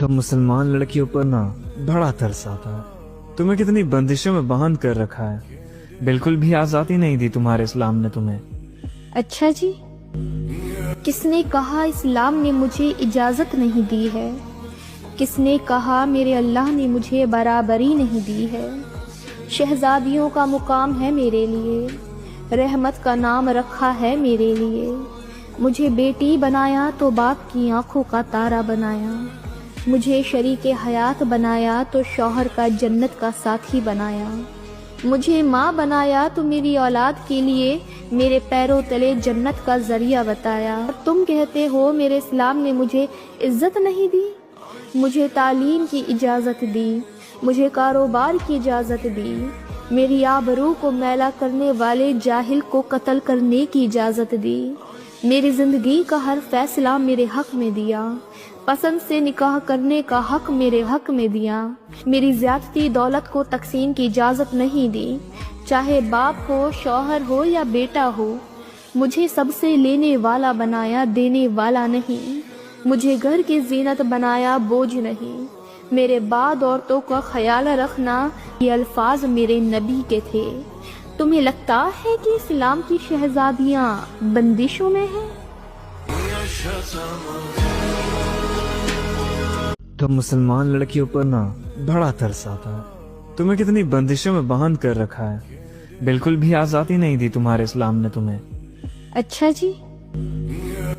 तो मुसलमान लड़कियों पर ना बड़ा तरस आता है। तुम्हें कितनी बंदिशों में बांध कर रखा है, बिल्कुल भी आजादी नहीं दी तुम्हारे इस्लाम ने तुम्हें। अच्छा जी, किसने कहा इस्लाम ने मुझे इजाज़त नहीं दी है? किसने कहा मेरे अल्लाह ने मुझे बराबरी नहीं दी है? शहजादियों का मुकाम है मेरे लिए, रहमत का नाम रखा है मेरे लिए। मुझे बेटी बनाया तो बाप की आंखों का तारा बनाया। मुझे शरीके हयात बनाया तो शौहर का जन्नत का साथी बनाया। मुझे माँ बनाया तो मेरी औलाद के लिए मेरे पैरों तले जन्नत का जरिया बताया। और तुम कहते हो मेरे इस्लाम ने मुझे इज्जत नहीं दी। मुझे तालीम की इजाज़त दी, मुझे कारोबार की इजाज़त दी, मेरी आबरू को मैला करने वाले जाहिल को कत्ल करने की इजाज़त दी। मेरी ज़िंदगी का हर फैसला मेरे हक में दिया, पसंद से निकाह करने का हक मेरे हक में दिया। मेरी ज़्यादती दौलत को तकसीम की इजाज़त नहीं दी, चाहे बाप हो, शौहर हो या बेटा हो। मुझे सबसे लेने वाला बनाया, देने वाला नहीं। मुझे घर की जीनत बनाया, बोझ नहीं। मेरे बाद औरतों का ख्याल रखना, ये अल्फाज मेरे नबी के थे। तुम्हें लगता है कि इस्लाम की शहजादियाँ बंदिशों में हैं? तो मुसलमान लड़कियों पर ना बड़ा तरस आता है। तुम्हें कितनी बंदिशों में बांध कर रखा है, बिल्कुल भी आजादी नहीं दी तुम्हारे इस्लाम ने तुम्हें। अच्छा जी,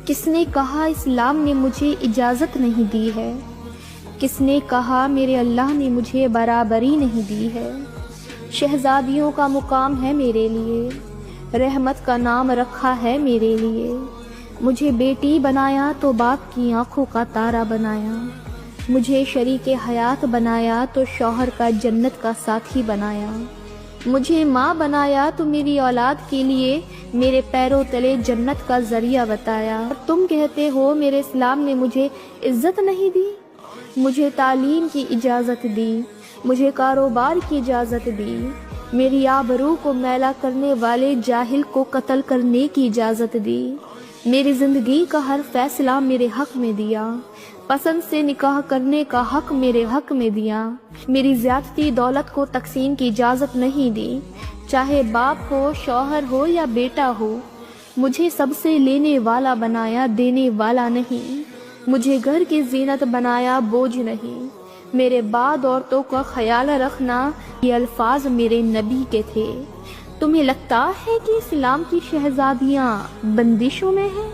किसने कहा इस्लाम ने मुझे इजाज़त नहीं दी है? किसने कहा मेरे अल्लाह ने मुझे बराबरी नहीं दी है? शहजादियों का मुकाम है मेरे लिए, रहमत का नाम रखा है मेरे लिए। मुझे बेटी बनाया तो बाप की आंखों का तारा बनाया। मुझे शरीके हयात बनाया तो शौहर का जन्नत का साथी बनाया। मुझे माँ बनाया तो मेरी औलाद के लिए मेरे पैरों तले जन्नत का जरिया बताया। और तुम कहते हो मेरे इस्लाम ने मुझे इज्जत नहीं दी। मुझे तालीम की इजाज़त दी, मुझे कारोबार की इजाज़त दी, मेरी आबरू को मैला करने वाले जाहिल को कत्ल करने की इजाज़त दी। मेरी ज़िंदगी का हर फैसला मेरे हक में दिया, पसंद से निकाह करने का हक मेरे हक में दिया। मेरी ज़्यादती दौलत को तकसीम की इजाज़त नहीं दी, चाहे बाप हो, शौहर हो या बेटा हो। मुझे सबसे लेने वाला बनाया, देने वाला नहीं। मुझे घर की जीनत बनाया, बोझ नहीं। मेरे बाद औरतों का ख्याल रखना, ये अल्फाज मेरे नबी के थे। तुम्हें लगता है कि इस्लाम की शहजादियाँ बंदिशों में हैं?